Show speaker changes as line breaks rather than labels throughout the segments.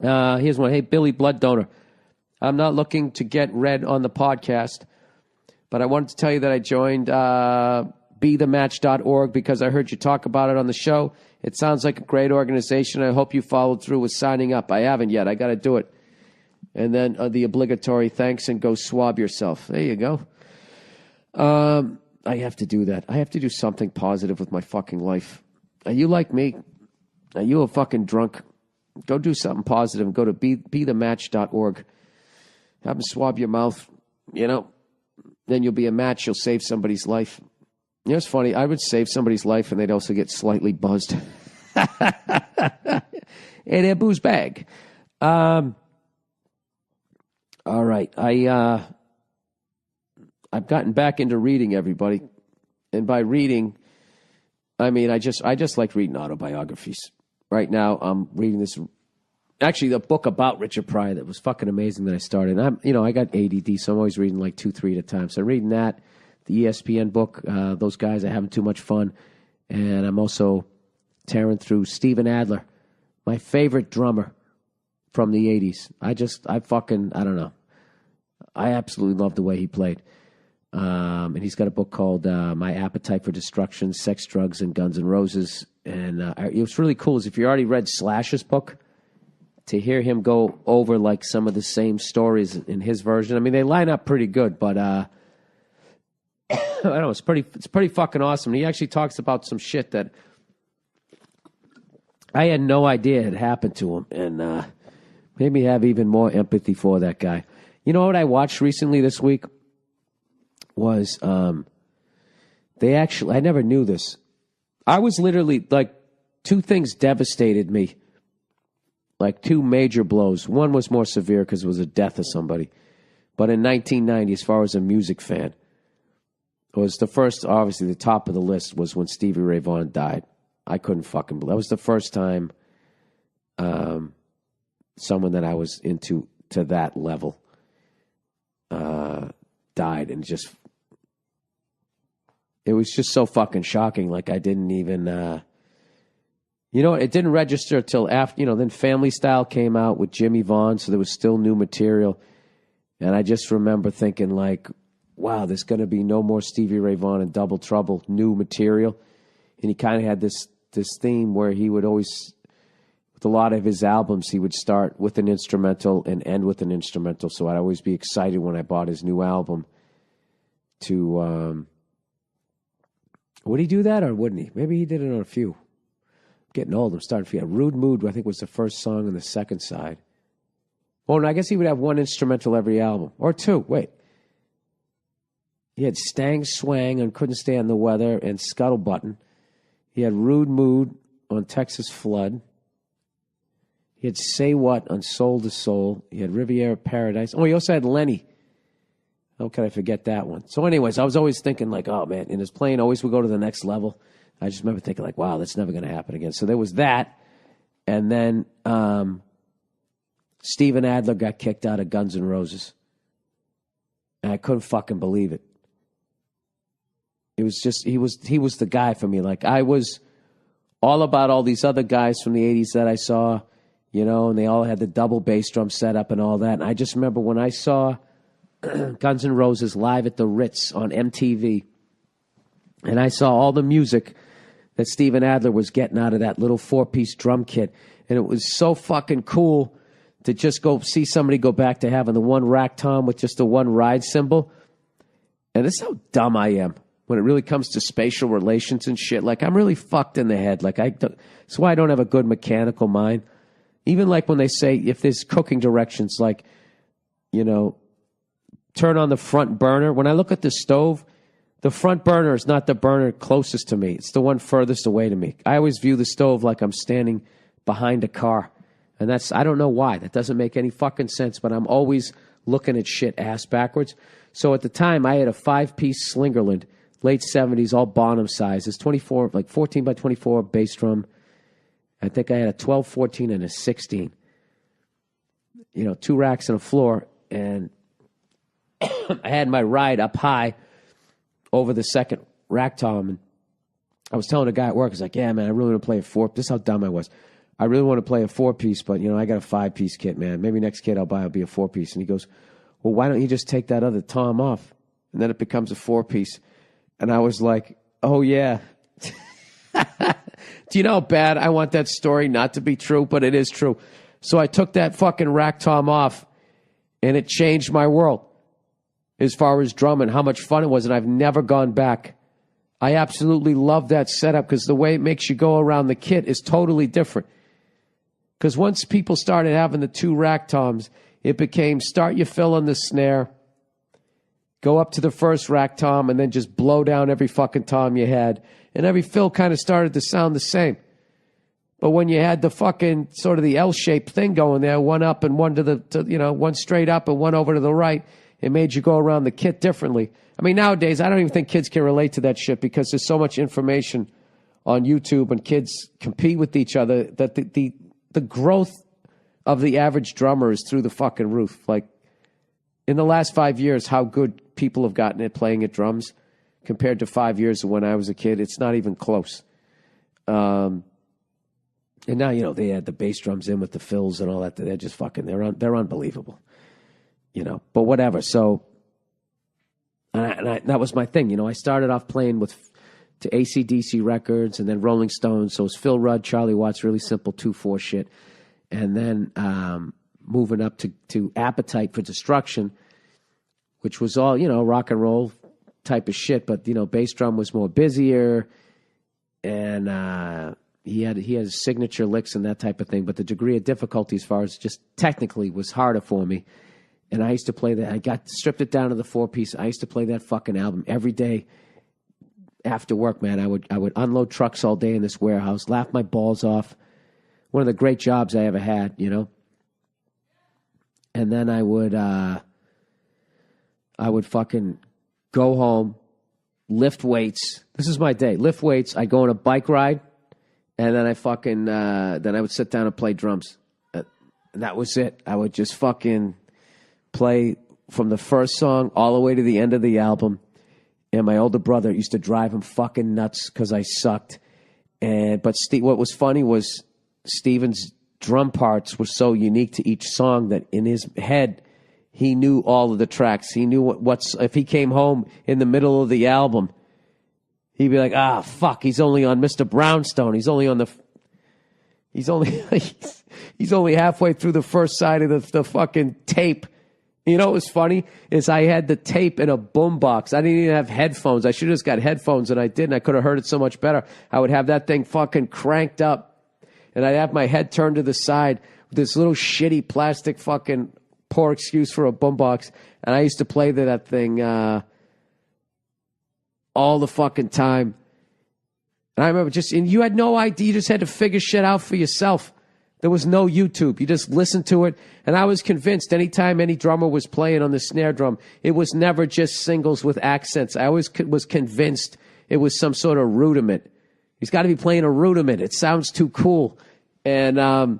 Here's one. Hey, Billy, blood donor. I'm not looking to get read on the podcast, but I wanted to tell you that I joined BeTheMatch.org because I heard you talk about it on the show. It sounds like a great organization. I hope you followed through with signing up. I haven't yet. I got to do it. And then the obligatory thanks and go swab yourself. There you go. I have to do that. I have to do something positive with my fucking life. Are you like me? Are you a fucking drunk? Go do something positive and go to BeTheMatch.org. Have them swab your mouth, you know. Then you'll be a match. You'll save somebody's life. You know, it's funny. I would save somebody's life and they'd also get slightly buzzed. In a booze bag. All right. I've gotten back into reading, everybody. And by reading, I mean I just like reading autobiographies. Right now, I'm reading this, actually, the book about Richard Pryor that was fucking amazing that I started. I got ADD, so I'm always reading like 2-3 at a time. So I'm reading that, the ESPN book, those guys are having too much fun. And I'm also tearing through Steven Adler, my favorite drummer from the 80s. I don't know. I absolutely love the way he played. And he's got a book called My Appetite for Destruction, Sex, Drugs, and Guns N' Roses. And what's really cool is if you already read Slash's book, to hear him go over like some of the same stories in his version. I mean, they line up pretty good, but I don't know, it's pretty fucking awesome. And he actually talks about some shit that I had no idea had happened to him, and made me have even more empathy for that guy. You know what I watched recently this week was I never knew this. I was literally, like, two things devastated me. Like, two major blows. One was more severe because it was the death of somebody. But in 1990, as far as a music fan, it was the first, obviously, the top of the list was when Stevie Ray Vaughan died. I couldn't fucking believe it. That was the first time someone that I was into to that level died, and it was just so fucking shocking. Like, I didn't even, it didn't register till after, then Family Style came out with Jimmy Vaughn, so there was still new material. And I just remember thinking, like, wow, there's going to be no more Stevie Ray Vaughan and Double Trouble, new material. And he kind of had this theme where he would always, with a lot of his albums, he would start with an instrumental and end with an instrumental. So I'd always be excited when I bought his new album to, would he do that or wouldn't he? Maybe he did it on a few. I'm getting old. I'm starting to forget. Rude Mood, I think, was the first song on the second side. Oh, no, I guess he would have one instrumental every album. Or two. Wait. He had Stang Swang on Couldn't Stand the Weather and Scuttlebutton. He had Rude Mood on Texas Flood. He had Say What on Soul to Soul. He had Riviera Paradise. Oh, he also had Lenny. How could I forget that one? So anyways, I was always thinking like, oh, man, and his playing always would go to the next level. I just remember thinking like, wow, that's never going to happen again. So there was that. And then Steven Adler got kicked out of Guns N' Roses. And I couldn't fucking believe it. It was just, he was the guy for me. Like, I was all about all these other guys from the 80s that I saw, and they all had the double bass drum setup and all that. And I just remember when I saw Guns N' Roses live at the Ritz on MTV, and I saw all the music that Steven Adler was getting out of that little 4-piece drum kit. And it was so fucking cool to just go see somebody go back to having the one rack tom with just the one ride cymbal. And this is how dumb I am when it really comes to spatial relations and shit. Like, I'm really fucked in the head. Like, that's why I don't have a good mechanical mind. Even like when they say, if there's cooking directions, like, turn on the front burner. When I look at the stove, the front burner is not the burner closest to me. It's the one furthest away to me. I always view the stove like I'm standing behind a car. And I don't know why. That doesn't make any fucking sense, but I'm always looking at shit ass backwards. So at the time, I had a 5-piece Slingerland, late 70s, all Bonham size. It's 24, like 14 by 24 bass drum. I think I had a 12, 14, and a 16. 2 racks and a floor. And I had my ride up high over the second rack tom. And I was telling a guy at work, I was like, yeah, man, I really want to play a 4. This is how dumb I was. I really want to play a 4-piece, but, I got a 5-piece kit, man. Maybe next kit I'll buy will be a 4-piece. And he goes, well, why don't you just take that other tom off? And then it becomes a 4-piece. And I was like, oh, yeah. Do you know how bad I want that story not to be true? But it is true. So I took that fucking rack tom off, and it changed my world as far as drumming, how much fun it was, and I've never gone back. I absolutely love that setup because the way it makes you go around the kit is totally different. Because once people started having the 2 rack toms, it became start your fill on the snare, go up to the first rack tom, and then just blow down every fucking tom you had. And every fill kind of started to sound the same. But when you had the fucking sort of the L-shaped thing going there, one up and one one straight up and one over to the right, it made you go around the kit differently. I mean, nowadays, I don't even think kids can relate to that shit because there's so much information on YouTube and kids compete with each other that the growth of the average drummer is through the fucking roof. Like, in the last 5 years, how good people have gotten at playing at drums compared to 5 years of when I was a kid, it's not even close. And now, they add the bass drums in with the fills and all that. They're just fucking, they're unbelievable. But whatever. So, that was my thing. I started off playing to AC/DC records and then Rolling Stones. So it was Phil Rudd, Charlie Watts, really simple 2/4 shit. And then moving up to Appetite for Destruction, which was all, rock and roll type of shit. But, bass drum was more busier. And he had his signature licks and that type of thing. But the degree of difficulty as far as just technically was harder for me. And I used to play that. I stripped it down to the 4-piece. I used to play that fucking album every day after work, man. I would unload trucks all day in this warehouse, laugh my balls off. One of the great jobs I ever had, And then I would fucking go home, lift weights. This is my day. Lift weights. I'd go on a bike ride, and then then I would sit down and play drums. And that was it. I would just fucking play from the first song all the way to the end of the album. And my older brother used to drive him fucking nuts because I sucked. But what was funny was Steven's drum parts were so unique to each song that in his head, he knew all of the tracks. He knew what's if he came home in the middle of the album, he'd be like, fuck, he's only on Mr. Brownstone. He's only halfway through the first side of the fucking tape. What was funny is I had the tape in a boombox. I didn't even have headphones. I should have just got headphones, and I didn't. I could have heard it so much better. I would have that thing fucking cranked up, and I'd have my head turned to the side with this little shitty plastic fucking poor excuse for a boombox, and I used to play that thing all the fucking time. And I remember and you had no idea. You just had to figure shit out for yourself. There was no YouTube. You just listened to it. And I was convinced anytime any drummer was playing on the snare drum, it was never just singles with accents. I always was convinced it was some sort of rudiment. He's got to be playing a rudiment. It sounds too cool. And I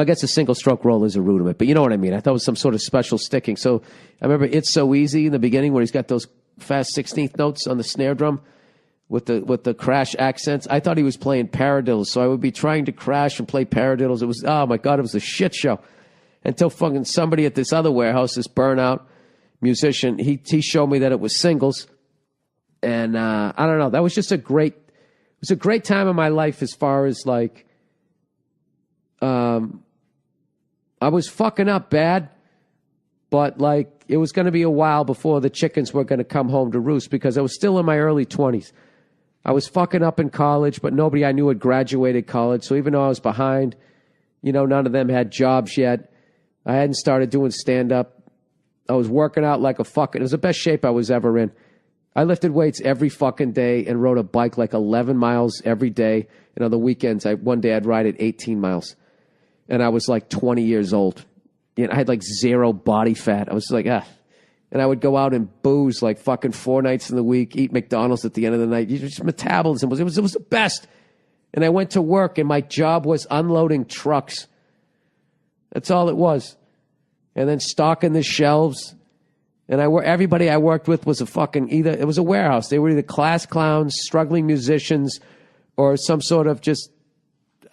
guess a single stroke roll is a rudiment, but you know what I mean. I thought it was some sort of special sticking. So I remember It's So Easy in the beginning where he's got those fast 16th notes on the snare drum with the crash accents. I thought he was playing paradiddles, so I would be trying to crash and play paradiddles. It was, oh my God, it was a shit show. Until fucking somebody at this other warehouse, this burnout musician, he showed me that it was singles. And I don't know, that was just a great time in my life as far as like, I was fucking up bad, but like it was going to be a while before the chickens were going to come home to roost because I was still in my early 20s. I was fucking up in college, but nobody I knew had graduated college. So even though I was behind, none of them had jobs yet. I hadn't started doing stand-up. I was working out like it was the best shape I was ever in. I lifted weights every fucking day and rode a bike like 11 miles every day. And on the weekends, one day I'd ride it 18 miles. And I was like 20 years old. I had like zero body fat. I was like, And I would go out and booze like fucking 4 nights in the week, eat McDonald's at the end of the night. Just metabolism it was the best. And I went to work and my job was unloading trucks. That's all it was. And then stocking the shelves. And everybody I worked with was it was a warehouse. They were either class clowns, struggling musicians, or some sort of just,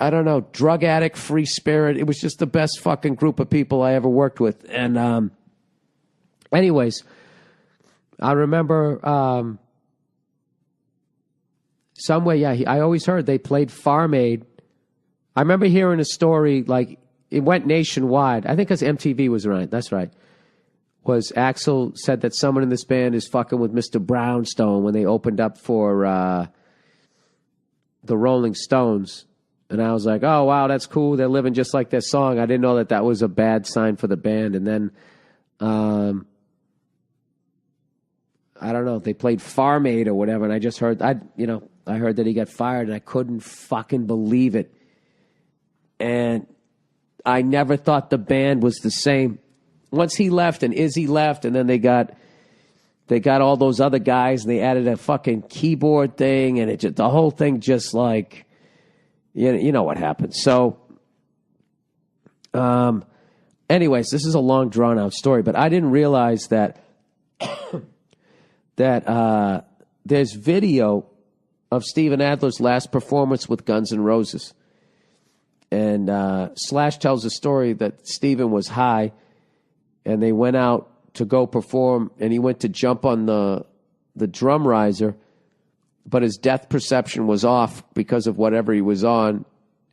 I don't know, drug addict, free spirit. It was just the best fucking group of people I ever worked with. And anyways, I remember somewhere, I always heard they played Farm Aid. I remember hearing a story, like, it went nationwide. I think because MTV was around. That's right. Was Axl said that someone in this band is fucking with Mr. Brownstone when they opened up for the Rolling Stones. And I was like, oh, wow, that's cool. They're living just like their song. I didn't know that that was a bad sign for the band. And then, I don't know, they played Farm Aid or whatever. And I just heard, I heard that he got fired, and I couldn't fucking believe it. And I never thought the band was the same. Once he left and Izzy left, and then they got all those other guys, and they added a fucking keyboard thing, and the whole thing just like, you know what happened. So, anyways, this is a long drawn out story, but I didn't realize that there's video of Steven Adler's last performance with Guns N' Roses. And Slash tells a story that Steven was high, and they went out to go perform, and he went to jump on the drum riser, but his depth perception was off because of whatever he was on,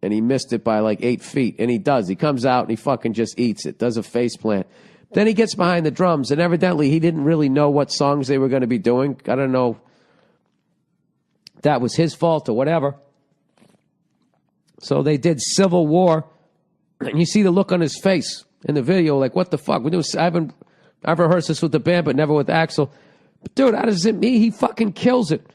and he missed it by like 8 feet. And he does. He comes out, and he fucking just eats it, does a face plant. Then he gets behind the drums, and evidently he didn't really know what songs they were going to be doing. I don't know if that was his fault or whatever. So they did Civil War, and you see the look on his face in the video, like, what the fuck? I've rehearsed this with the band, but never with Axl. But dude, how does it mean? He fucking kills it.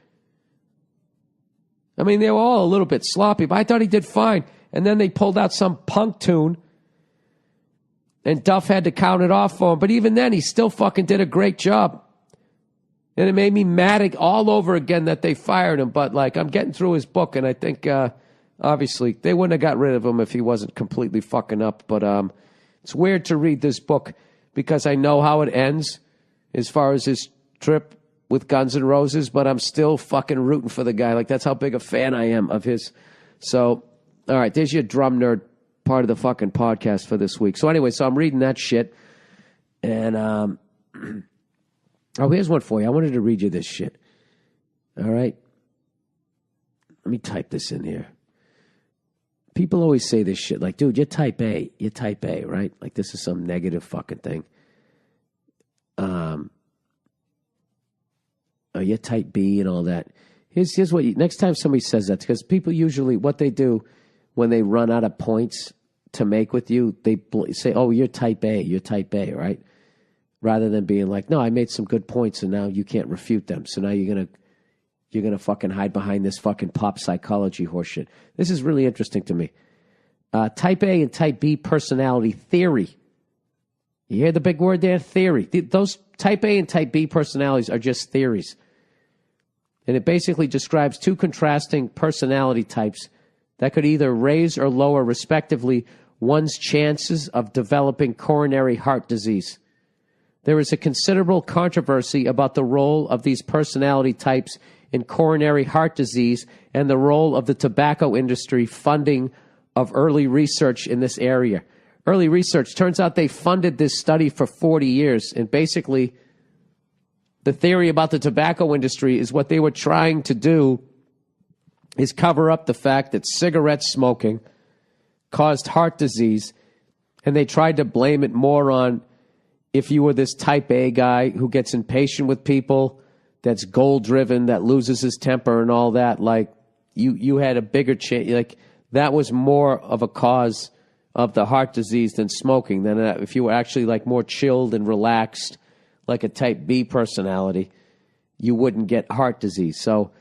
I mean, they were all a little bit sloppy, but I thought he did fine. And then they pulled out some punk tune, and Duff had to count it off for him. But even then, he still fucking did a great job. And it made me mad all over again that they fired him. But, like, I'm getting through his book, and I think, obviously, they wouldn't have got rid of him if he wasn't completely fucking up. But it's weird to read this book because I know how it ends as far as his trip with Guns N' Roses, but I'm still fucking rooting for the guy. Like, that's how big a fan I am of his. So, all right, there's your drum nerd part of the fucking podcast for this week. So anyway, I'm reading that shit. And, oh, here's one for you. I wanted to read you this shit. All right? Let me type this in here. People always say this shit, like, dude, you're type A. You're type A, right? Like, this is some negative fucking thing. You're type B and all that. Here's what next time somebody says that, because people usually, what they do when they run out of points to make with you, they say, oh, you're type A, right? Rather than being like, no, I made some good points and now you can't refute them. So now you're gonna fucking hide behind this fucking pop psychology horseshit. This is really interesting to me. Type A and type B personality theory. You hear the big word there? Theory. Those type A and type B personalities are just theories. And it basically describes two contrasting personality types that could either raise or lower, respectively, one's chances of developing coronary heart disease. There is a considerable controversy about the role of these personality types in coronary heart disease and the role of the tobacco industry funding of early research in this area. Early research, turns out they funded this study for 40 years, and basically the theory about the tobacco industry is what they were trying to do is cover up the fact that cigarette smoking caused heart disease, and they tried to blame it more on if you were this type A guy who gets impatient with people, that's goal-driven, that loses his temper and all that, like, you had a bigger chance, like, that was more of a cause of the heart disease than smoking, than if you were actually, like, more chilled and relaxed, like a type B personality, you wouldn't get heart disease. So,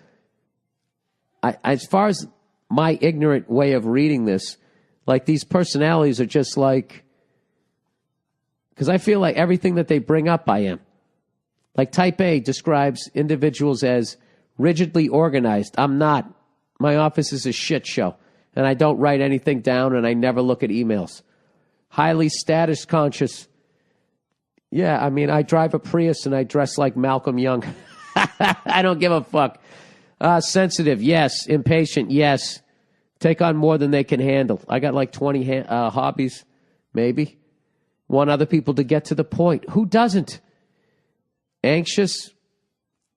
as far as my ignorant way of reading this, like, these personalities are just like, because I feel like everything that they bring up, I am. Like, type A describes individuals as rigidly organized. I'm not. My office is a shit show, and I don't write anything down, and I never look at emails. Highly status conscious. Yeah, I mean, I drive a Prius, and I dress like Malcolm Young. I don't give a fuck. Sensitive, yes. Impatient, yes. Take on more than they can handle. I got like 20 hobbies, maybe. Want other people to get to the point. Who doesn't? Anxious?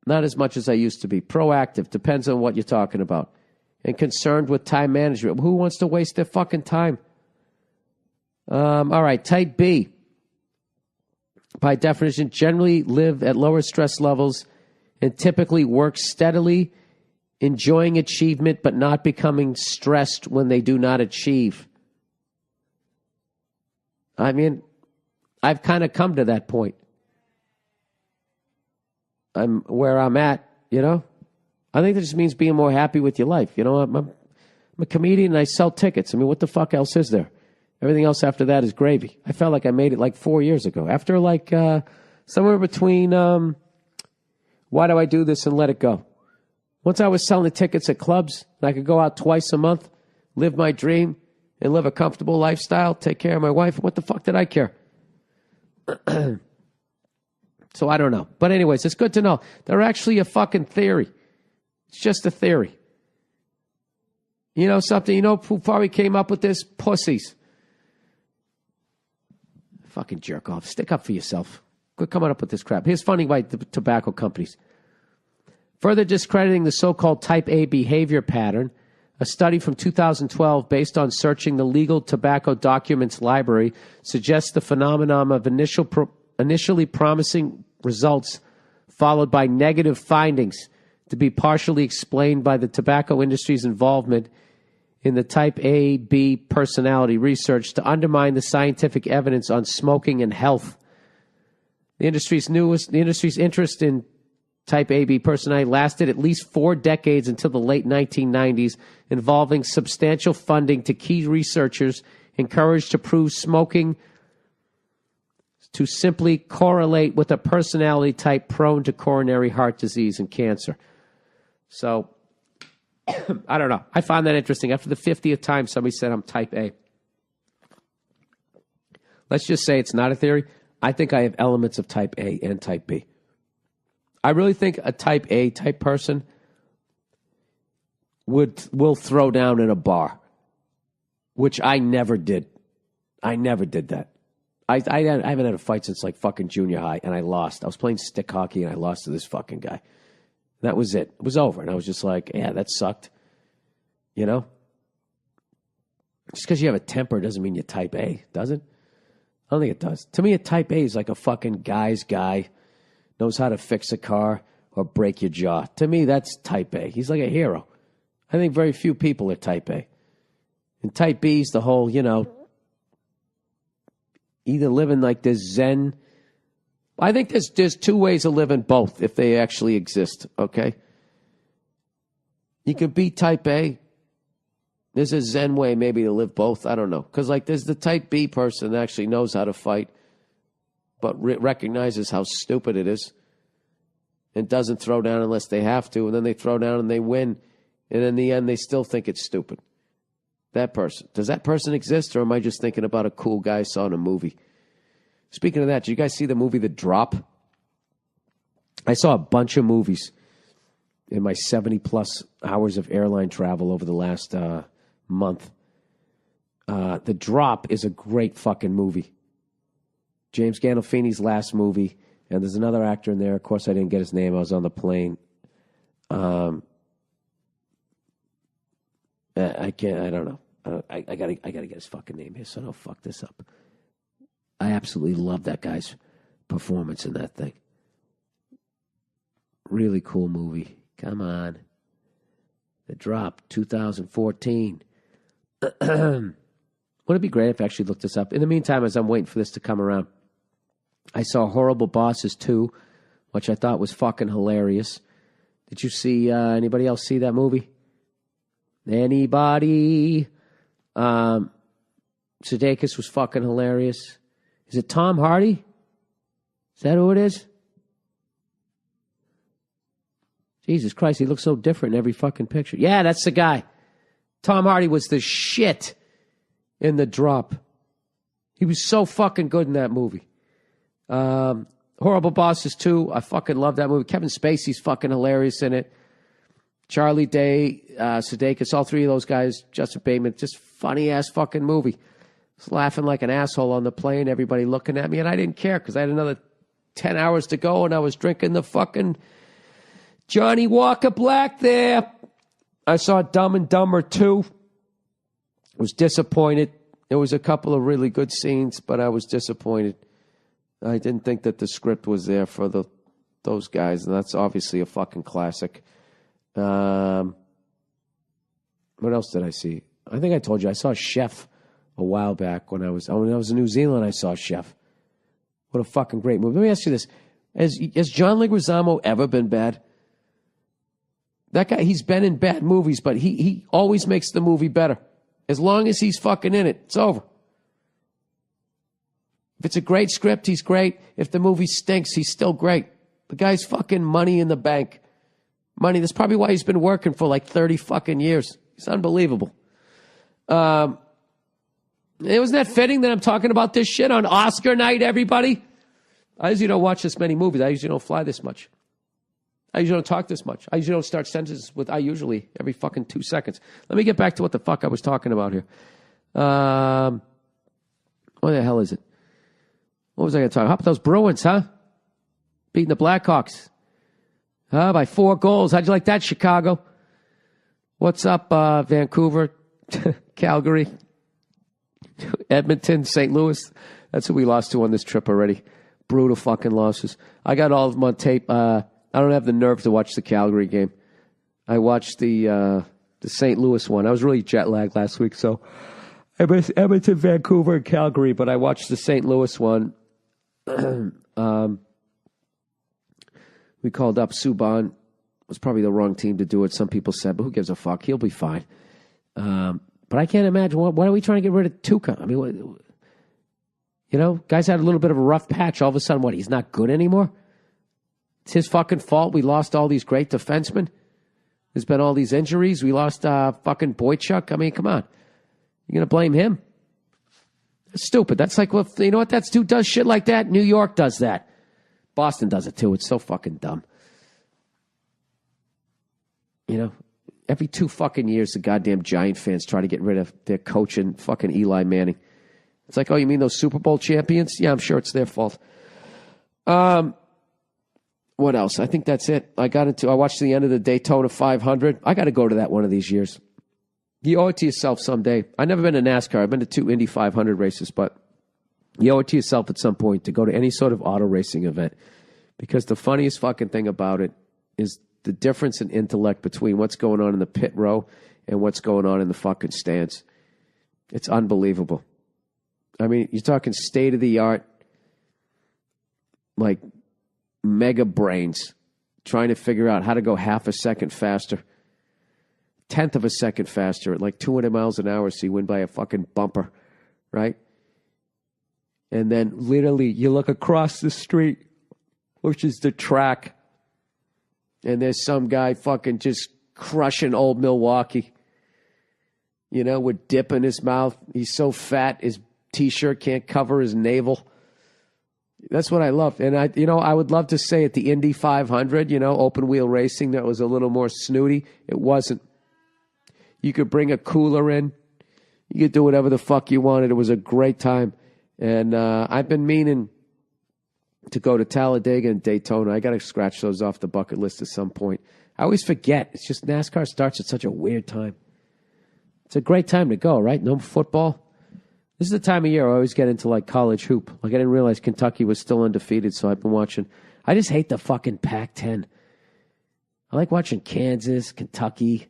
Not as much as I used to be. Proactive. Depends on what you're talking about. And concerned with time management. Who wants to waste their fucking time? All right, type B. By definition, generally live at lower stress levels and typically work steadily, enjoying achievement but not becoming stressed when they do not achieve. I mean, I've kind of come to that point. I'm where I'm at, you know? I think that just means being more happy with your life. You know, I'm a comedian and I sell tickets. I mean, what the fuck else is there? Everything else after that is gravy. I felt like I made it like 4 years ago. After like somewhere between why do I do this and let it go? Once I was selling tickets at clubs, and I could go out twice a month, live my dream, and live a comfortable lifestyle, take care of my wife. What the fuck did I care? So I don't know. But anyways, it's good to know. They're actually a fucking theory. It's just a theory. You know something? You know who probably came up with this? Pussies. Fucking jerk off. Stick up for yourself. Quit coming up with this crap. Here's funding by the tobacco companies. Further discrediting the so-called type A behavior pattern, a study from 2012 based on searching the legal tobacco documents library suggests the phenomenon of initially promising results followed by negative findings to be partially explained by the tobacco industry's involvement in the type A-B personality research to undermine the scientific evidence on smoking and health. The industry's interest in type A-B personality lasted at least 4 decades until the late 1990s, involving substantial funding to key researchers encouraged to prove smoking to simply correlate with a personality type prone to coronary heart disease and cancer. So, I don't know. I found that interesting. After the 50th time somebody said I'm type A. Let's just say it's not a theory. I think I have elements of type A and type B. I really think a type A type person will throw down in a bar, which I never did. I never did that. I haven't had a fight since like fucking junior high, and I lost. I was playing stick hockey, and I lost to this fucking guy. That was it. It was over. And I was just like, yeah, that sucked. You know? Just because you have a temper doesn't mean you're type A, does it? I don't think it does. To me, a type A is like a fucking guy's guy, knows how to fix a car or break your jaw. To me, that's type A. He's like a hero. I think very few people are type A. And type B is the whole, you know, either living like this Zen. I think there's 2 ways of living both if they actually exist, okay? You could be type A. There's a Zen way maybe to live both. I don't know. Because like there's the type B person that actually knows how to fight but recognizes how stupid it is and doesn't throw down unless they have to. And then they throw down and they win. And in the end, they still think it's stupid. That person. Does that person exist, or am I just thinking about a cool guy I saw in a movie? Speaking of that, did you guys see the movie The Drop? I saw a bunch of movies in my 70-plus hours of airline travel over the last month. The Drop is a great fucking movie. James Gandolfini's last movie, and there's another actor in there. Of course, I didn't get his name. I was on the plane. I can't. I don't know. I gotta get his fucking name here so I don't fuck this up. I absolutely love that guy's performance in that thing. Really cool movie. Come on. The Drop, 2014. Wouldn't it be great if I actually looked this up? In the meantime, as I'm waiting for this to come around, I saw Horrible Bosses 2, which I thought was fucking hilarious. Did you see, anybody else see that movie? Anybody? Sudeikis was fucking hilarious. Is it Tom Hardy? Is that who it is? Jesus Christ, he looks so different in every fucking picture. Yeah, that's the guy. Tom Hardy was the shit in The Drop. He was so fucking good in that movie. Horrible Bosses 2, I fucking love that movie. Kevin Spacey's fucking hilarious in it. Charlie Day, Sudeikis, all three of those guys, Justin Bateman, just funny-ass fucking movie. I was laughing like an asshole on the plane, everybody looking at me, and I didn't care because I had another 10 hours to go, and I was drinking the fucking Johnny Walker Black there. I saw Dumb and Dumber 2. Was disappointed. There was a couple of really good scenes, but I was disappointed. I didn't think that the script was there for those guys, and that's obviously a fucking classic. What else did I see? I think I told you I saw Chef a while back when I was in New Zealand. I saw Chef. What a fucking great movie. Let me ask you this: has John Leguizamo ever been bad? That guy, he's been in bad movies, but he always makes the movie better. As long as he's fucking in it, it's over. If it's a great script, he's great. If the movie stinks, he's still great. The guy's fucking money in the bank. Money. That's probably why he's been working for like 30 fucking years. It's unbelievable. Wasn't that fitting that I'm talking about this shit on Oscar night, everybody? I usually don't watch this many movies. I usually don't fly this much. I usually don't talk this much. I usually don't start sentences with I usually every fucking 2 seconds. Let me get back to what the fuck I was talking about here. What the hell is it? What was I going to talk about? How about those Bruins, huh? Beating the Blackhawks. By 4 goals. How'd you like that, Chicago? What's up, Vancouver, Calgary, Edmonton, St. Louis? That's who we lost to on this trip already. Brutal fucking losses. I got all of them on tape. I don't have the nerve to watch the Calgary game. I watched the St. Louis one. I was really jet lagged last week, so I missed Edmonton, Vancouver, and Calgary, but I watched the St. Louis one. We called up Subban. It was probably the wrong team to do it, some people said, but who gives a fuck? He'll be fine. But I can't imagine, why are we trying to get rid of Tuca? I mean, guys had a little bit of a rough patch. All of a sudden, he's not good anymore? It's his fucking fault. We lost all these great defensemen. There's been all these injuries. We lost fucking Boychuk. I mean, come on. You're going to blame him? That's stupid. That's like, well, you know what? That's who does shit like that? New York does that. Boston does it too. It's so fucking dumb. Every 2 fucking years, the goddamn Giant fans try to get rid of their coach and fucking Eli Manning. It's like, oh, you mean those Super Bowl champions? Yeah, I'm sure it's their fault. What else? I think that's it. I watched the end of the Daytona 500. I got to go to that one of these years. You owe it to yourself someday. I've never been to NASCAR. I've been to 2 Indy 500 races, but you owe it to yourself at some point to go to any sort of auto racing event. Because the funniest fucking thing about it is the difference in intellect between what's going on in the pit row and what's going on in the fucking stands. It's unbelievable. I mean, you're talking state-of-the-art, like, mega brains trying to figure out how to go half a second faster, 1/10 of a second faster at like 200 miles an hour so you win by a fucking bumper, right? And then literally you look across the street, which is the track, and there's some guy fucking just crushing old Milwaukee, with dip in his mouth. He's so fat, his T-shirt can't cover his navel. That's what I love. And I would love to say at the Indy 500, open wheel racing, that was a little more snooty. It wasn't. You could bring a cooler in. You could do whatever the fuck you wanted. It was a great time. And I've been meaning to go to Talladega and Daytona. I got to scratch those off the bucket list at some point. I always forget. It's just NASCAR starts at such a weird time. It's a great time to go, right? No football. This is the time of year I always get into like college hoop. Like I didn't realize Kentucky was still undefeated, so I've been watching. I just hate the fucking Pac-10. I like watching Kansas, Kentucky,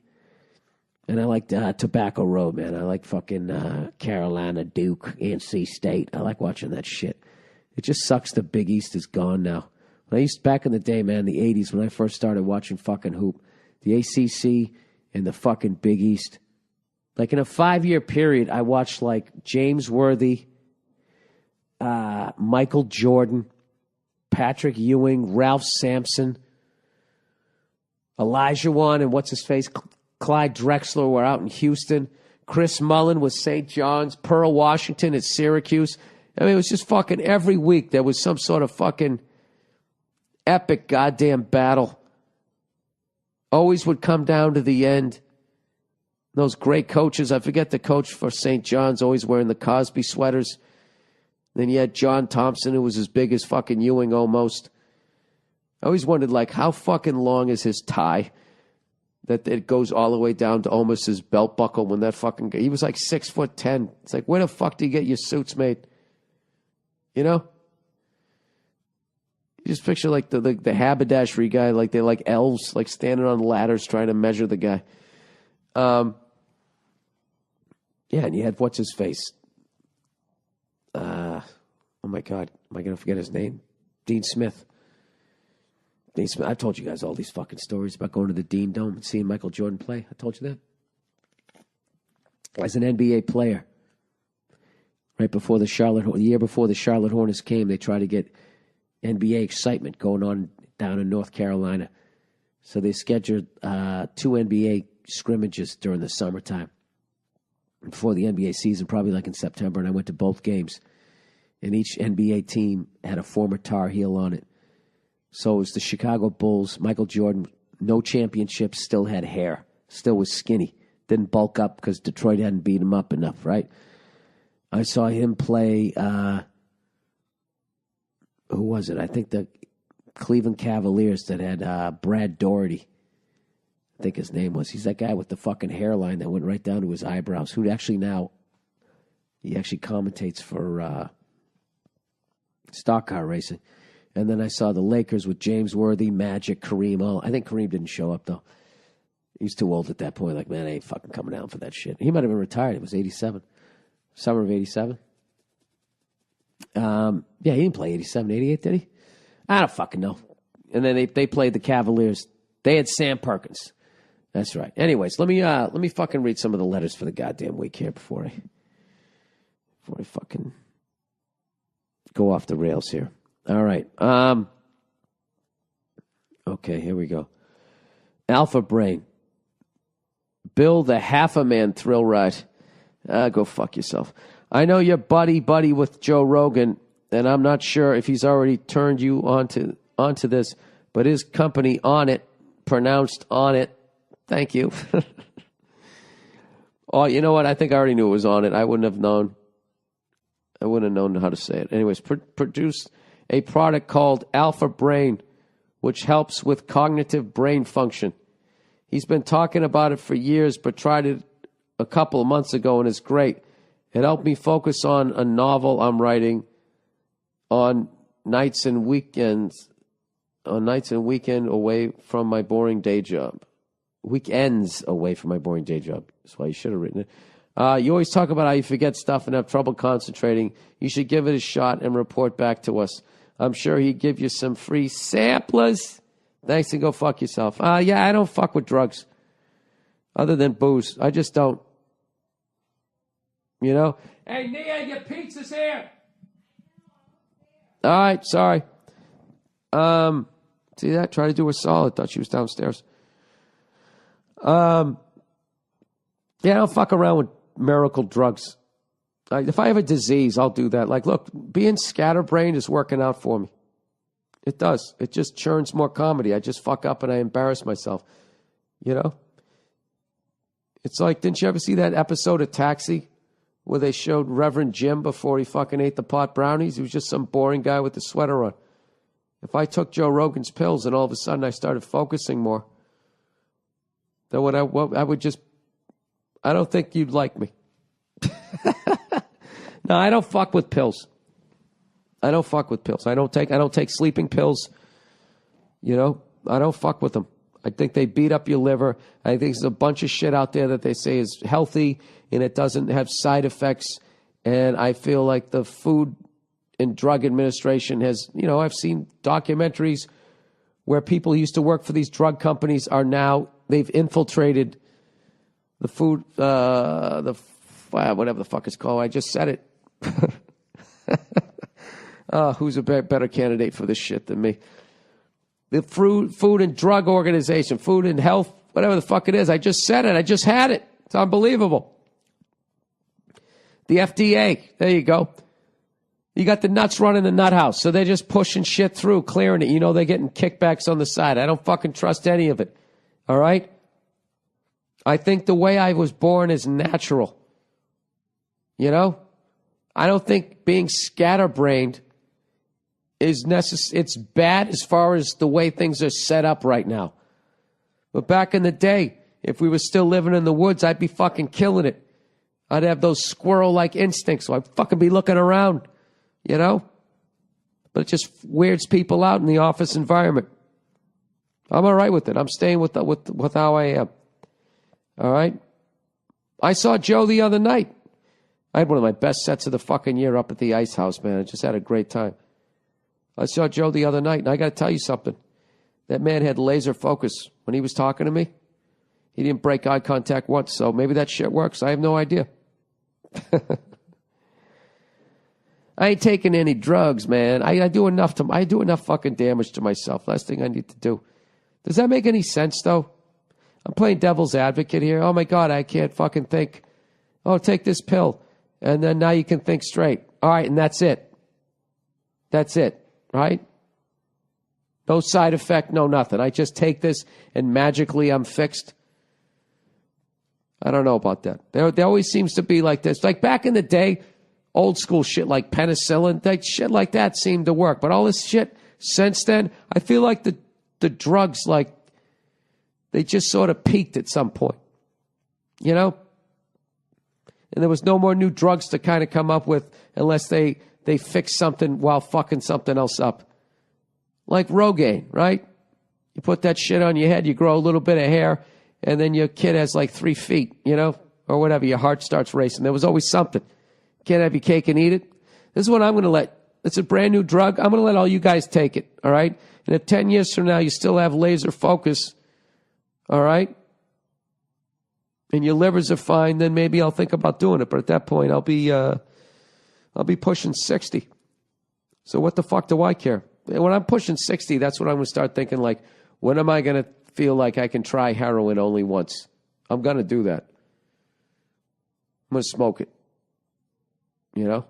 and I like Tobacco Road, man. I like fucking Carolina, Duke, NC State. I like watching that shit. It just sucks the Big East is gone now. When I used back in the day, man, the 80s, when I first started watching fucking hoop, the ACC and the fucking Big East. Like in a 5-year period, I watched like James Worthy, Michael Jordan, Patrick Ewing, Ralph Sampson, Elijah Wan, and what's his face, Clyde Drexler were out in Houston. Chris Mullen was St. John's, Pearl Washington at Syracuse. I mean, it was just fucking every week there was some sort of fucking epic goddamn battle Always would come down to the end. Those great coaches. I forget the coach for St. John's, always wearing the Cosby sweaters. Then you had John Thompson, who was as big as fucking Ewing almost. I always wondered, like, how fucking long is his tie that it goes all the way down to almost his belt buckle when that fucking guy, he was like 6'10". It's like, where the fuck do you get your suits made? You know? You just picture like the haberdashery guy, like they're like elves, like standing on ladders trying to measure the guy. Yeah, and you had what's his face? Oh my God, am I going to forget his name? Dean Smith. Dean Smith. I've told you guys all these fucking stories about going to the Dean Dome and seeing Michael Jordan play. I told you that. As an NBA player, right before the year before the Charlotte Hornets came, they tried to get NBA excitement going on down in North Carolina. So they scheduled 2 NBA scrimmages during the summertime before the NBA season, probably like in September, and I went to both games. And each NBA team had a former Tar Heel on it. So it was the Chicago Bulls. Michael Jordan, no championships, still had hair, still was skinny, didn't bulk up because Detroit hadn't beat him up enough, right? I saw him play, who was it? I think the Cleveland Cavaliers that had Brad Daugherty. I think his name was. He's that guy with the fucking hairline that went right down to his eyebrows, who actually now, he actually commentates for stock car racing. And then I saw the Lakers with James Worthy, Magic, Kareem. Oh, I think Kareem didn't show up, though. He was too old at that point. Like, man, I ain't fucking coming down for that shit. He might have been retired. It was 87. Summer of 87. Yeah, he didn't play 87, 88, did he? I don't fucking know. And then they played the Cavaliers. They had Sam Perkins. That's right. Anyways, let me fucking read some of the letters for the goddamn week here before I fucking go off the rails here. All right. Okay, here we go. Alpha Brain. Bill the Half-a-Man Thrill Ride. Go fuck yourself. I know you're buddy with Joe Rogan, and I'm not sure if he's already turned you onto this, but his company On It, pronounced On It. Thank you. Oh, you know what? I think I already knew it was On It. I wouldn't have known. I wouldn't have known how to say it. Anyways, produced a product called Alpha Brain, which helps with cognitive brain function. He's been talking about it for years, but tried it a couple of months ago, and it's great. It helped me focus on a novel I'm writing on nights and weekend away from my boring day job. Weekends away from my boring day job. That's why you should have written it. You always talk about how you forget stuff and have trouble concentrating. You should give it a shot and report back to us. I'm sure he'd give you some free samplers. Thanks, and go fuck yourself. Yeah, I don't fuck with drugs. Other than booze. I just don't. You know? Hey, Nia, your pizza's here. All right, sorry. See that? Try to do her solid. Thought she was downstairs. Yeah, I don't fuck around with miracle drugs. If I have a disease, I'll do that. Like, look, being scatterbrained is working out for me. It does. It just churns more comedy. I just fuck up and I embarrass myself. You know? It's like, didn't you ever see that episode of Taxi where they showed Reverend Jim before he fucking ate the pot brownies? He was just some boring guy with the sweater on. If I took Joe Rogan's pills and all of a sudden I started focusing more, then I don't think you'd like me. No, I don't fuck with pills. I don't take sleeping pills. You know, I don't fuck with them. I think they beat up your liver. I think there's a bunch of shit out there that they say is healthy and it doesn't have side effects. And I feel like the Food and Drug Administration has, you know, I've seen documentaries where people who used to work for these drug companies are now, they've infiltrated the food, whatever the fuck it's called. I just said it. Who's a better candidate for this shit than me? The Food and Drug Organization, Food and Health, whatever the fuck it is. I just said it. I just had it. It's unbelievable. The FDA, there you go. You got the nuts running the nut house, so they're just pushing shit through, clearing it. You know, they're getting kickbacks on the side. I don't fucking trust any of it. All right? I think the way I was born is natural. You know? I don't think being scatterbrained is necessary. It's bad as far as the way things are set up right now. But back in the day, if we were still living in the woods, I'd be fucking killing it. I'd have those squirrel-like instincts, so I'd fucking be looking around, you know? But it just weirds people out in the office environment. I'm all right with it. I'm staying with how I am. All right? I saw Joe the other night. I had one of my best sets of the fucking year up at the Ice House, man. I just had a great time. I saw Joe the other night, and I got to tell you something. That man had laser focus when he was talking to me. He didn't break eye contact once, so maybe that shit works. I have no idea. I ain't taking any drugs, man. I do enough fucking damage to myself. Last thing I need to do. Does that make any sense, though? I'm playing devil's advocate here. Oh, my God, I can't fucking think. Oh, take this pill. And then now you can think straight. All right, and that's it. That's it, right? No side effect, no nothing. I just take this and magically I'm fixed. I don't know about that. There always seems to be like this. Like back in the day, old school shit like penicillin, shit like that seemed to work. But all this shit since then, I feel like the drugs, like, they just sort of peaked at some point. You know? And there was no more new drugs to kind of come up with unless they fix something while fucking something else up. Like Rogaine, right? You put that shit on your head, you grow a little bit of hair, and then your kid has like 3 feet, you know, or whatever. Your heart starts racing. There was always something. Can't have your cake and eat it. This is what I'm going to let. It's a brand new drug. I'm going to let all you guys take it, all right? And if 10 years from now you still have laser focus, all right, and your livers are fine, then maybe I'll think about doing it. But at that point, I'll be pushing 60. So what the fuck do I care? When I'm pushing 60, that's when I'm going to start thinking, like, when am I going to feel like I can try heroin only once? I'm going to do that. I'm going to smoke it. You know?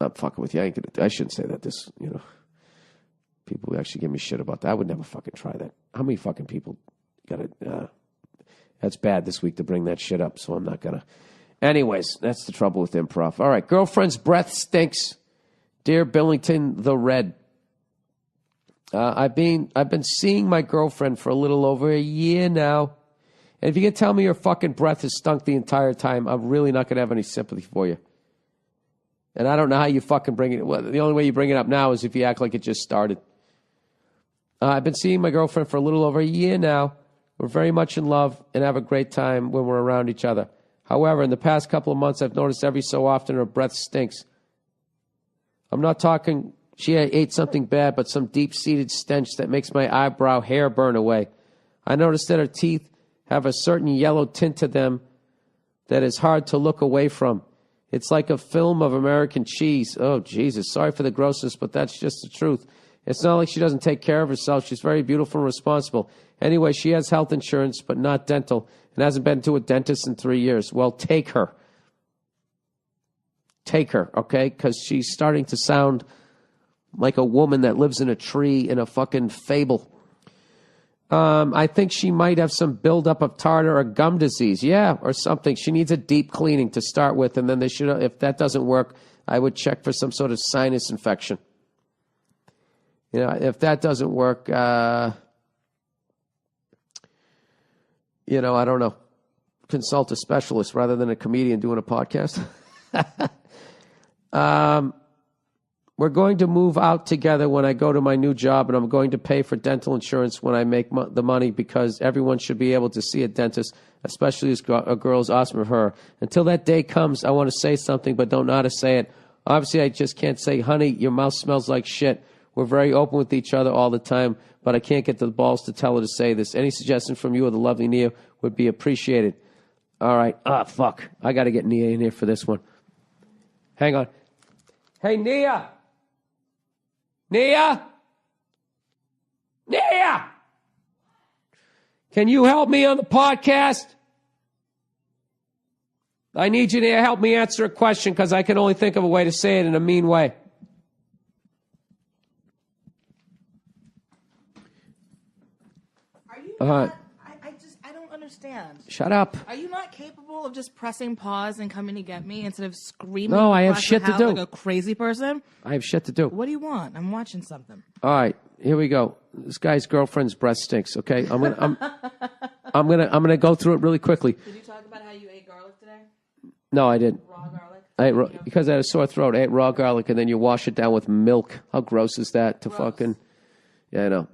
I'm fucking with you. I shouldn't say that. You know, people actually give me shit about that. I would never fucking try that. How many fucking people got it? That's bad this week to bring that shit up, so I'm not going to. Anyways, that's the trouble with improv. All right, girlfriend's breath stinks. Dear Billington the Red, I've been seeing my girlfriend for a little over a year now. And if you can tell me your fucking breath has stunk the entire time, I'm really not going to have any sympathy for you. And I don't know how you fucking bring it. Well, the only way you bring it up now is if you act like it just started. I've been seeing my girlfriend for a little over a year now. We're very much in love and have a great time when we're around each other. However, in the past couple of months, I've noticed every so often her breath stinks. I'm not talking she ate something bad, but some deep-seated stench that makes my eyebrow hair burn away. I noticed that her teeth have a certain yellow tint to them that is hard to look away from. It's like a film of American cheese. Oh, Jesus. Sorry for the grossness, but that's just the truth. It's not like she doesn't take care of herself. She's very beautiful and responsible. Anyway, she has health insurance, but not dental, and hasn't been to a dentist in 3 years. Well, take her. Take her, okay? Because she's starting to sound like a woman that lives in a tree in a fucking fable. I think she might have some buildup of tartar or gum disease. Yeah, or something. She needs a deep cleaning to start with, and then they should. If that doesn't work, I would check for some sort of sinus infection. You know, if that doesn't work, you know, I don't know. Consult a specialist rather than a comedian doing a podcast. We're going to move out together when I go to my new job, and I'm going to pay for dental insurance when I make the money because everyone should be able to see a dentist, especially as a girl's awesome of her. Until that day comes, I want to say something but don't know how to say it. Obviously, I just can't say, honey, your mouth smells like shit. We're very open with each other all the time, but I can't get the balls to tell her to say this. Any suggestion from you or the lovely Nia would be appreciated. All right. Fuck. I got to get Nia in here for this one. Hang on. Hey, Nia. Nia? Nia! Can you help me on the podcast? I need you to help me answer a question because I can only think of a way to say it in a mean way.
Are you what? I don't understand.
Shut up.
Are you not capable of just pressing pause and coming to get me instead of screaming?
No, I have
across
shit
the
to
house
do.
like a crazy person?
I have shit to do.
What do you want? I'm watching something.
All right, here we go. This guy's girlfriend's breath stinks. Okay, I'm gonna go through it really quickly.
Did you talk about how you ate garlic today?
No, I didn't.
Raw garlic?
Because I had a sore throat. I ate raw garlic, and then you wash it down with milk. How gross is that? To
Gross.
fucking, yeah, I know.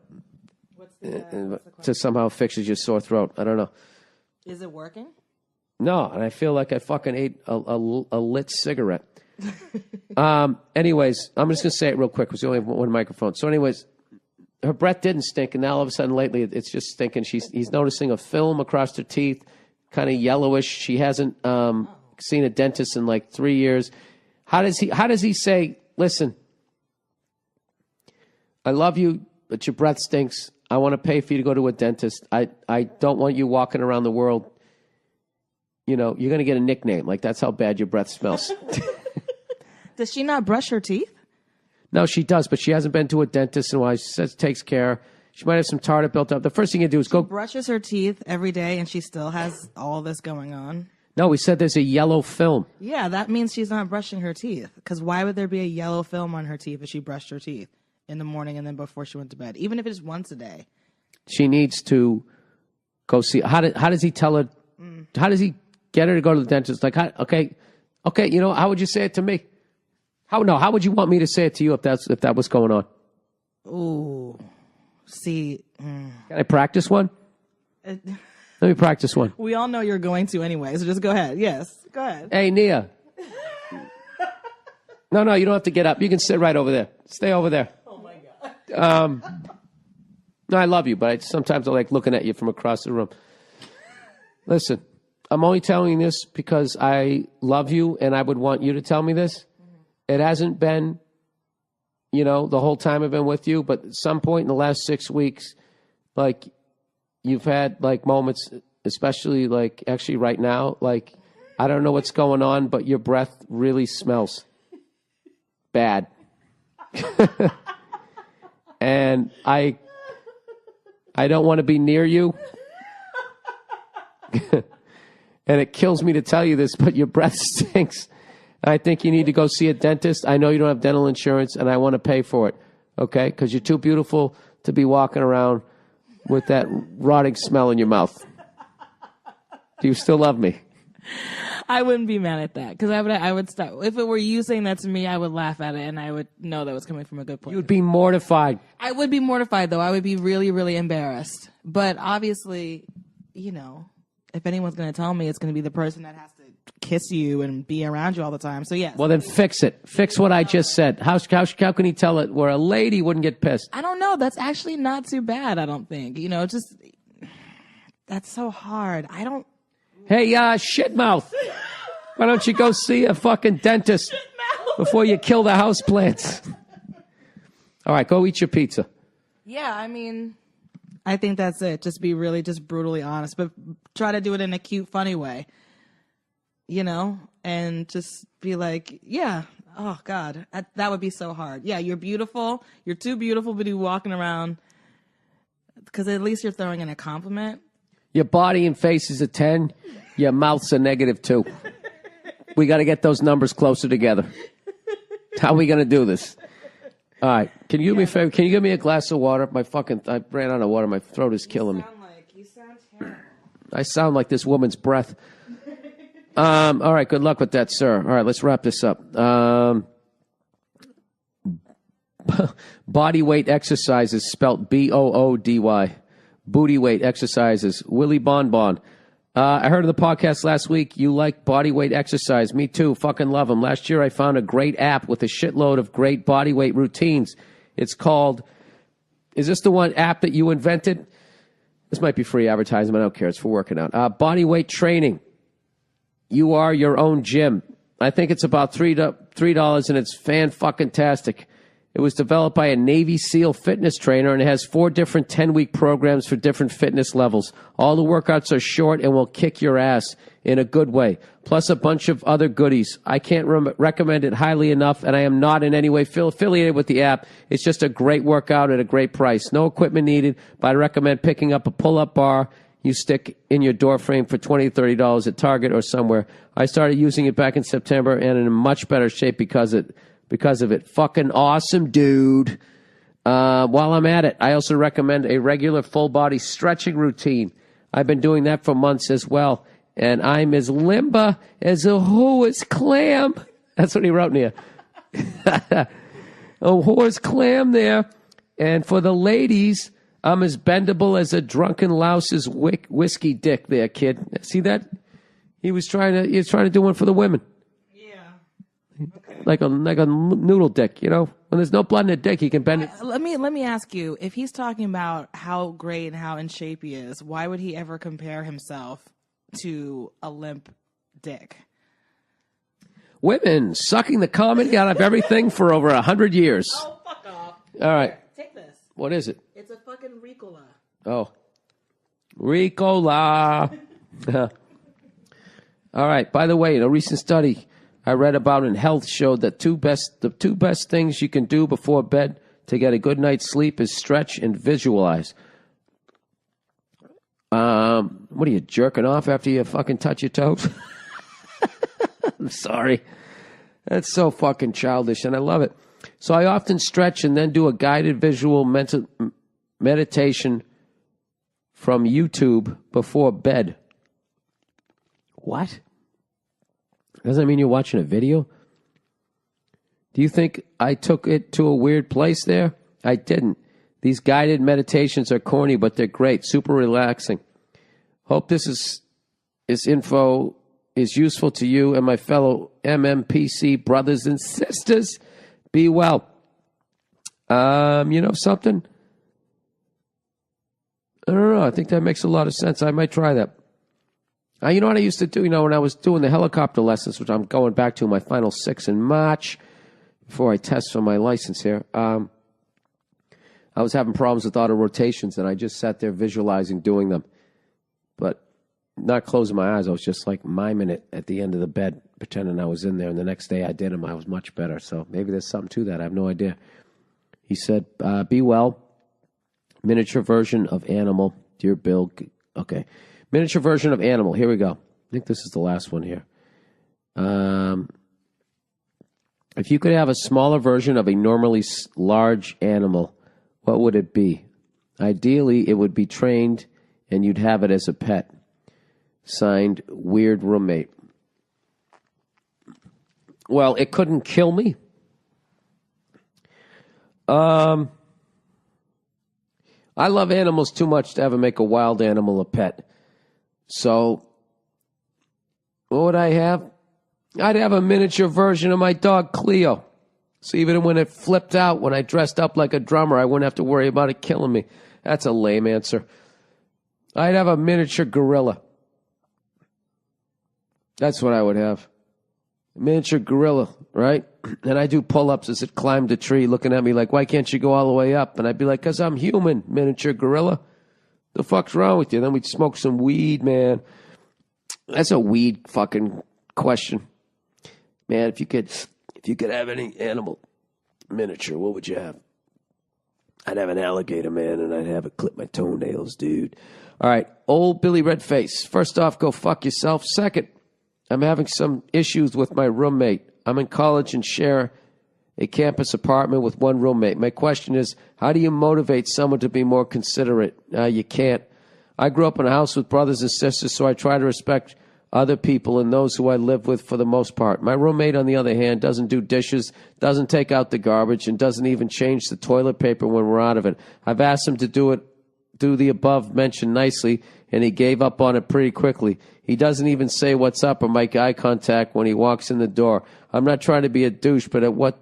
What's the question?
To somehow fixes your sore throat. I don't know.
Is it working?
No, and I feel like I fucking ate a lit cigarette. Anyways, I'm just going to say it real quick because we only have one microphone. So anyways, her breath didn't stink, and now all of a sudden lately it's just stinking. He's noticing a film across her teeth, kind of yellowish. She hasn't seen a dentist in like 3 years. How does he say, listen, I love you, but your breath stinks. I want to pay for you to go to a dentist. I don't want you walking around the world. You know, you're going to get a nickname. Like, that's how bad your breath smells.
Does she not brush her teeth?
No, she does, but she hasn't been to a dentist in a while. She says takes care. She might have some tartar built up. The first thing you do is
She brushes her teeth every day, and she still has all this going on.
No, we said there's a yellow film.
Yeah, that means she's not brushing her teeth. Because why would there be a yellow film on her teeth if she brushed her teeth in the morning and then before she went to bed? Even if it's once a day.
She needs to go see. How does he tell her? How does he get her to go to the dentist? Like, okay, you know, how would you say it to me? How would you want me to say it to you if that was going on?
Ooh, see.
Can I practice one? Let me practice one.
We all know you're going to anyway, so just go ahead. Yes, go ahead.
Hey, Nia. No, you don't have to get up. You can sit right over there. Stay over there.
Oh, my God.
No, I love you, but sometimes I like looking at you from across the room. Listen, I'm only telling you this because I love you and I would want you to tell me this. It hasn't been, you know, the whole time I've been with you, but at some point in the last 6 weeks, like, you've had, like, moments, especially, like, actually right now, like, I don't know what's going on, but your breath really smells bad. And I don't want to be near you. And it kills me to tell you this, but your breath stinks. I think you need to go see a dentist. I know you don't have dental insurance, and I want to pay for it, okay? Because you're too beautiful to be walking around with that rotting smell in your mouth. Do you still love me?
I wouldn't be mad at that because I would stop. If it were you saying that to me, I would laugh at it, and I would know that was coming from a good place.
You would be mortified.
I would be mortified, though. I would be really, really embarrassed. But obviously, you know, if anyone's going to tell me, it's going to be the person that has to kiss you and be around you all the time. So, yes.
Well, then fix it. Fix what I just said. How can he tell it where a lady wouldn't get pissed?
I don't know. That's actually not too bad, I don't think. You know, just, that's so hard.
Hey, shit mouth. Why don't you go see a fucking dentist before you kill the houseplants? All right, go eat your pizza.
Yeah, I mean, I think that's it. Just be really just brutally honest, but try to do it in a cute, funny way. You know, and just be like, yeah, oh, God, that would be so hard. Yeah, you're beautiful. You're too beautiful to be walking around because at least you're throwing in a compliment.
Your body and face is a 10. Your mouth's a -2. We got to get those numbers closer together. How are we going to do this? All right. Can you do me a favor? Can you give me a glass of water? I ran out of water. My throat is killing me.
You sound terrible.
I sound like this woman's breath. All right. Good luck with that, sir. All right. Let's wrap this up. Body weight exercises spelt BOODY. Booty weight exercises. Willie Bonbon. I heard of the podcast last week. You like body weight exercise. Me too. Fucking love them. Last year I found a great app with a shitload of great body weight routines. It's called, is this the one app that you invented? This might be free advertising. I don't care. It's for working out. Body weight training. You are your own gym. I think it's about $3 and it's fan-fucking-tastic. It was developed by a Navy SEAL fitness trainer, and it has 4 different 10-week programs for different fitness levels. All the workouts are short and will kick your ass. in a good way, plus a bunch of other goodies. I can't recommend it highly enough, and I am not in any way affiliated with the app. It's just a great workout at a great price. No equipment needed, but I recommend picking up a pull-up bar you stick in your door frame for $20 to $30 at Target or somewhere. I started using it back in September and in much better shape because of it. Fucking awesome, dude. While I'm at it, I also recommend a regular full-body stretching routine. I've been doing that for months as well, and I'm as limber as a horse clam. That's what he wrote near. A horse clam there. And for the ladies, I'm as bendable as a drunken louse's whiskey dick there, kid. See that? He was trying to do one for the women. Yeah. Okay. Like a noodle dick, you know? When there's no blood in the dick, he can bend it.
Let me ask you, if he's talking about how great and how in shape he is, why would he ever compare himself to a limp dick?
Women sucking the common out of everything for over 100 years.
Oh, fuck off.
All right.
Here, take this.
What is it?
It's a fucking Ricola.
Oh. Ricola. All right. By the way, in a recent study I read about in Health showed that the two best things you can do before bed to get a good night's sleep is stretch and visualize. What are you, jerking off after you fucking touch your toes? I'm sorry. That's so fucking childish, and I love it. So I often stretch and then do a guided visual meditation from YouTube before bed. What? Doesn't that mean you're watching a video? Do you think I took it to a weird place there? I didn't. These guided meditations are corny, but they're great, super relaxing. Hope this info is useful to you and my fellow MMPC brothers and sisters. Be well. You know something? I don't know. I think that makes a lot of sense. I might try that. You know what I used to do? You know, when I was doing the helicopter lessons, which I'm going back to my final 6 in March, before I test for my license here, I was having problems with auto rotations, and I just sat there visualizing doing them. But not closing my eyes. I was just like miming it at the end of the bed, pretending I was in there. And the next day I did them. I was much better. So maybe there's something to that. I have no idea. He said, be well. Miniature version of animal. Dear Bill. Okay. Miniature version of animal. Here we go. I think this is the last one here. If you could have a smaller version of a normally large animal, what would it be? Ideally, it would be trained and you'd have it as a pet. Signed, Weird Roommate. Well, it couldn't kill me. I love animals too much to ever make a wild animal a pet. So, what would I have? I'd have a miniature version of my dog, Cleo. So even when it flipped out, when I dressed up like a drummer, I wouldn't have to worry about it killing me. That's a lame answer. I'd have a miniature gorilla. That's what I would have. A miniature gorilla, right? And I do pull-ups as it climbed a tree, looking at me like, why can't you go all the way up? And I'd be like, because I'm human, miniature gorilla. The fuck's wrong with you? Then we'd smoke some weed, man. That's a weed fucking question. Man, if you could have any animal miniature, what would you have? I'd have an alligator, man, and I'd have it clip my toenails, dude. All right, old Billy Redface. First off, go fuck yourself. Second, I'm having some issues with my roommate. I'm in college and share a campus apartment with one roommate. My question is, how do you motivate someone to be more considerate? You can't. I grew up in a house with brothers and sisters, so I try to respect other people and those who I live with for the most part. My roommate, on the other hand, doesn't do dishes, doesn't take out the garbage, and doesn't even change the toilet paper when we're out of it. I've asked him to do the above mentioned nicely, and he gave up on it pretty quickly. He doesn't even say what's up or make eye contact when he walks in the door. I'm not trying to be a douche, but at what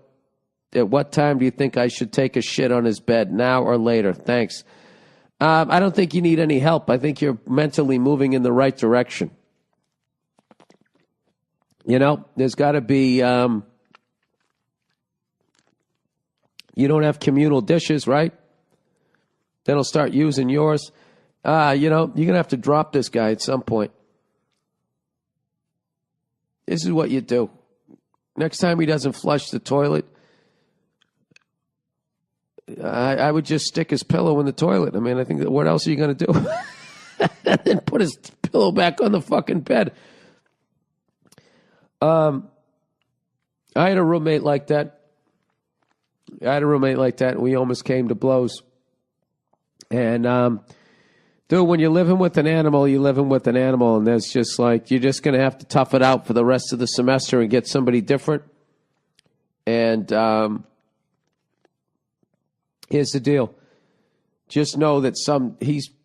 time do you think I should take a shit on his bed, now or later? Thanks. I don't think you need any help. I think you're mentally moving in the right direction. You know, there's got to be, you don't have communal dishes, right? Then he'll start using yours. You know, you're going to have to drop this guy at some point. This is what you do. Next time he doesn't flush the toilet, I would just stick his pillow in the toilet. I mean, I think, what else are you going to do? And then put his pillow back on the fucking bed. I had a roommate like that. We almost came to blows. And, dude, when you're living with an animal, and there's just like, you're just going to have to tough it out for the rest of the semester and get somebody different. And here's the deal. Just know that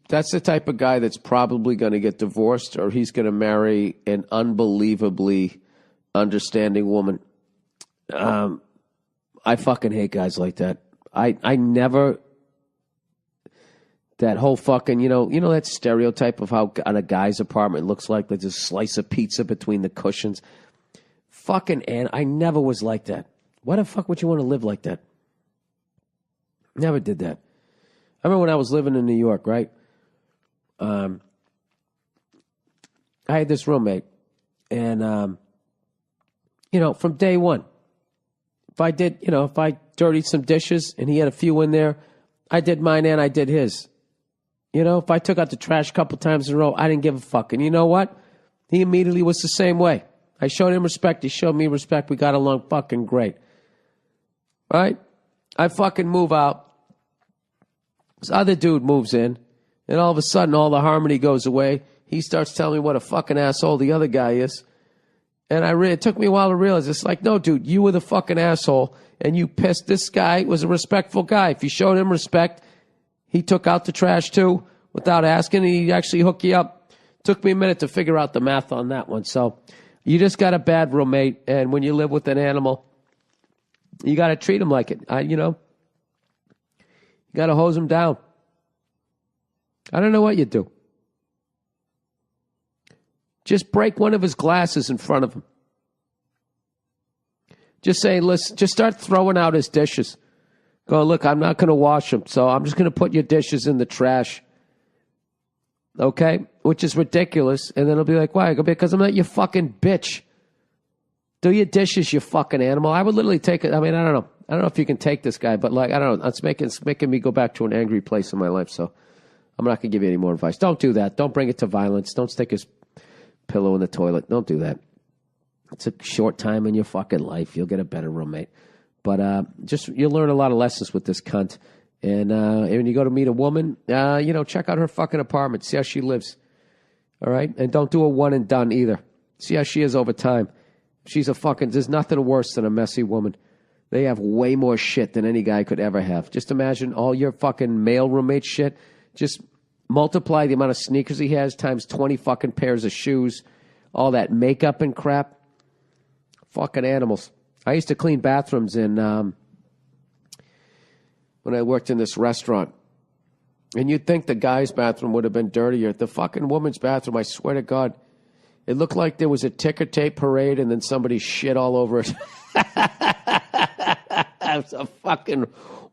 that's the type of guy that's probably going to get divorced, or he's going to marry an unbelievably understanding woman. I fucking hate guys like that. I never... That whole fucking, you know that stereotype of how on a guy's apartment looks like there's a slice of pizza between the cushions. And I never was like that. Why the fuck would you want to live like that? Never did that. I remember when I was living in New York, right? I had this roommate, and from day one, if I dirtied some dishes and he had a few in there, I did mine and I did his. If I took out the trash a couple times in a row, I didn't give a fuck. And you know what? He immediately was the same way. I showed him respect. He showed me respect. We got along fucking great. Right? I fucking move out. This other dude moves in. And all of a sudden, all the harmony goes away. He starts telling me what a fucking asshole the other guy is. And it took me a while to realize, it's like, no, dude, you were the fucking asshole. And you pissed. This guy was a respectful guy. If you showed him respect, he took out the trash too without asking. He'd actually hook you up. Took me a minute to figure out the math on that one. So you just got a bad roommate. And when you live with an animal, you got to treat him like it. You got to hose him down. I don't know what you do. Just break one of his glasses in front of him. Just say, listen, just start throwing out his dishes. Go, look, I'm not going to wash them, so I'm just going to put your dishes in the trash. Okay? Which is ridiculous. And then he'll be like, why? I go, because I'm not your fucking bitch. Do your dishes, you fucking animal. I would literally take it. I mean, I don't know. I don't know if you can take this guy, but like, I don't know. It's making me go back to an angry place in my life, so I'm not going to give you any more advice. Don't do that. Don't bring it to violence. Don't stick his pillow in the toilet. Don't do that. It's a short time in your fucking life. You'll get a better roommate. But you'll learn a lot of lessons with this cunt. And when you go to meet a woman, check out her fucking apartment. See how she lives. All right? And don't do a one and done either. See how she is over time. There's nothing worse than a messy woman. They have way more shit than any guy could ever have. Just imagine all your fucking male roommate shit. Just multiply the amount of sneakers he has times 20 fucking pairs of shoes. All that makeup and crap. Fucking animals. I used to clean bathrooms when I worked in this restaurant. And you'd think the guy's bathroom would have been dirtier. The fucking woman's bathroom, I swear to God, it looked like there was a ticker tape parade and then somebody shit all over it. It was a fucking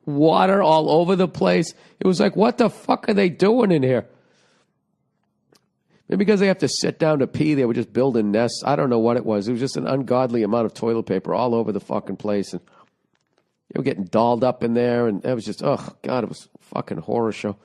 water all over the place. It was like, what the fuck are they doing in here? Maybe because they have to sit down to pee, they were just building nests. I don't know what it was. It was just an ungodly amount of toilet paper all over the fucking place. And they were getting dolled up in there. And it was just, oh, God, it was a fucking horror show.